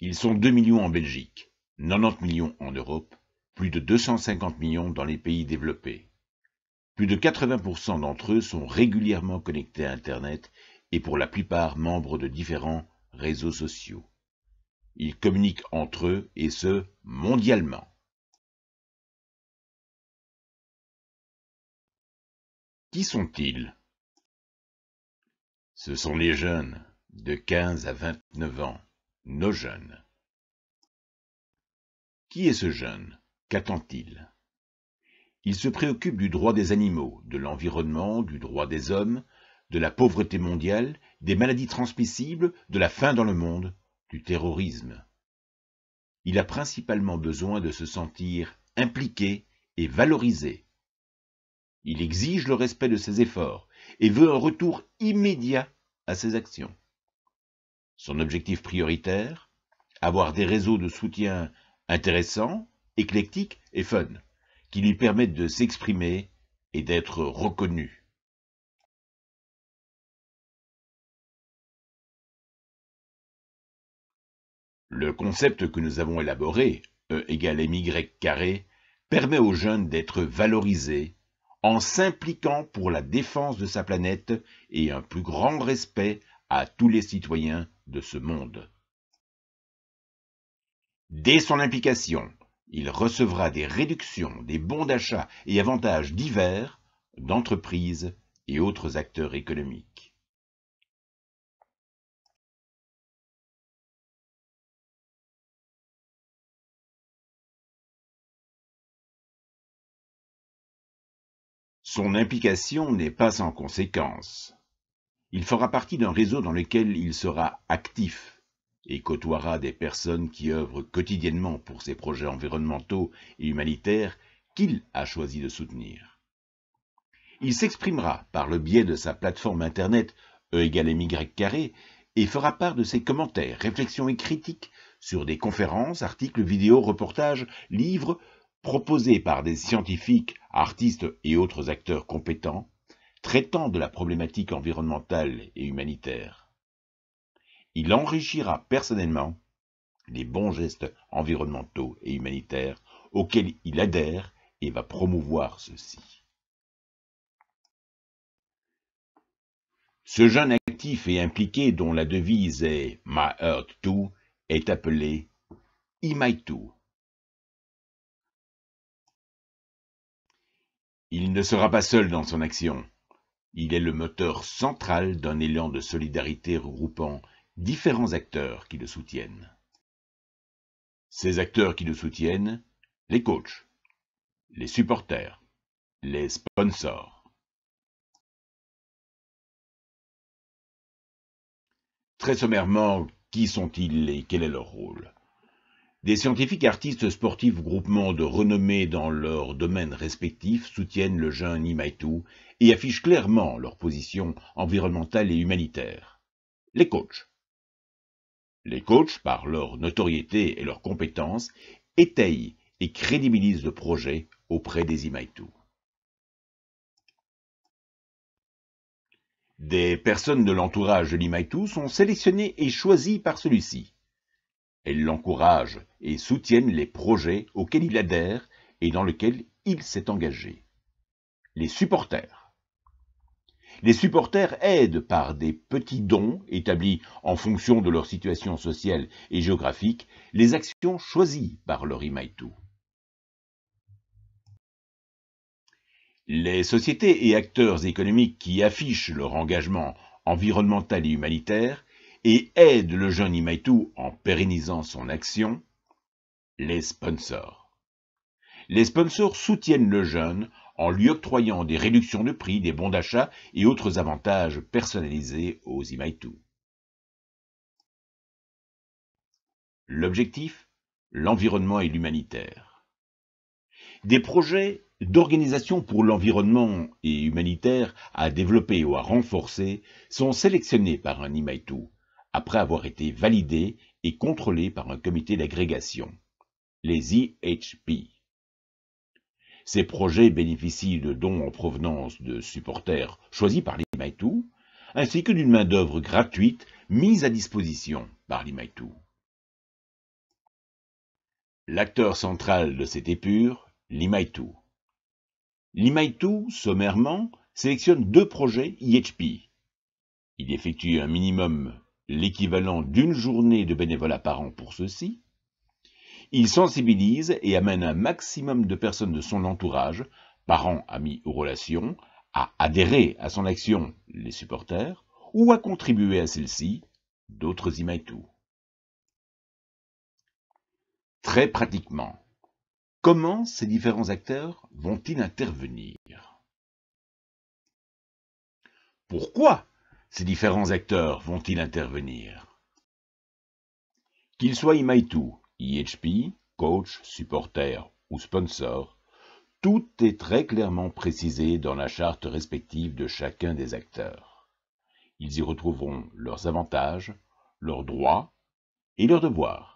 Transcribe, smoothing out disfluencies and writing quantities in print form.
Ils sont 2 millions en Belgique, 90 millions en Europe, plus de 250 millions dans les pays développés. Plus de 80% d'entre eux sont régulièrement connectés à Internet et pour la plupart membres de différents réseaux sociaux. Ils communiquent entre eux et ce, mondialement. Qui sont-ils? Ce sont les jeunes, de 15 à 29 ans, nos jeunes. Qui est ce jeune? Qu'attend-il? Il se préoccupe du droit des animaux, de l'environnement, du droit des hommes, de la pauvreté mondiale, des maladies transmissibles, de la faim dans le monde, du terrorisme. Il a principalement besoin de se sentir impliqué et valorisé. Il exige le respect de ses efforts et veut un retour immédiat à ses actions. Son objectif prioritaire? Avoir des réseaux de soutien intéressants, éclectiques et fun, qui lui permettent de s'exprimer et d'être reconnu. Le concept que nous avons élaboré, E égale MY carré, permet aux jeunes d'être valorisés en s'impliquant pour la défense de sa planète et un plus grand respect à tous les citoyens de ce monde. Dès son implication, il recevra des réductions, des bons d'achat et avantages divers d'entreprises et autres acteurs économiques. Son implication n'est pas sans conséquence. Il fera partie d'un réseau dans lequel il sera actif et côtoiera des personnes qui œuvrent quotidiennement pour ces projets environnementaux et humanitaires qu'il a choisi de soutenir. Il s'exprimera par le biais de sa plateforme internet E égale MY carré et fera part de ses commentaires, réflexions et critiques sur des conférences, articles, vidéos, reportages, livres proposés par des scientifiques, artistes et autres acteurs compétents traitant de la problématique environnementale et humanitaire. Il enrichira personnellement les bons gestes environnementaux et humanitaires auxquels il adhère et va promouvoir ceux-ci. Ce jeune actif et impliqué dont la devise est « My Earth Too » est appelé Imaitu. Il ne sera pas seul dans son action. Il est le moteur central d'un élan de solidarité regroupant différents acteurs qui le soutiennent. Ces acteurs qui le soutiennent, les coachs, les supporters, les sponsors. Très sommairement, qui sont-ils et quel est leur rôle? Des scientifiques, artistes, sportifs, groupements de renommée dans leurs domaines respectifs soutiennent le jeune Imaitu et affichent clairement leur position environnementale et humanitaire. Les coachs. Les coachs, par leur notoriété et leurs compétences, étayent et crédibilisent le projet auprès des Imaitu. Des personnes de l'entourage de l'Imaitu sont sélectionnées et choisies par celui-ci. Elles l'encouragent et soutiennent les projets auxquels il adhère et dans lesquels il s'est engagé. Les supporters. Les supporters aident par des petits dons établis en fonction de leur situation sociale et géographique les actions choisies par leur Imaitu. Les sociétés et acteurs économiques qui affichent leur engagement environnemental et humanitaire et aident le jeune Imaitu en pérennisant son action, les sponsors. Les sponsors soutiennent le jeune en lui octroyant des réductions de prix, des bons d'achat et autres avantages personnalisés aux Imaitu. L'objectif? L'environnement et l'humanitaire. Des projets d'organisation pour l'environnement et humanitaire à développer ou à renforcer sont sélectionnés par un Imaitu, après avoir été validés et contrôlés par un comité d'agrégation, les IHP. Ces projets bénéficient de dons en provenance de supporters choisis par l'Imaitu, ainsi que d'une main-d'œuvre gratuite mise à disposition par l'Imaitu. L'acteur central de cette épure, l'Imaitu. L'Imaitu, sommairement, sélectionne 2 projets IHP. Il effectue un minimum l'équivalent d'une journée de bénévolat par an pour ceux-ci. Il sensibilise et amène un maximum de personnes de son entourage, parents, amis ou relations, à adhérer à son action, les supporters, ou à contribuer à celle-ci, d'autres Imaitu. Très pratiquement, comment ces différents acteurs vont-ils intervenir? Pourquoi ces différents acteurs vont-ils intervenir? Qu'ils soient Imaitu, IHP, coach, supporter ou sponsor, tout est très clairement précisé dans la charte respective de chacun des acteurs. Ils y retrouveront leurs avantages, leurs droits et leurs devoirs.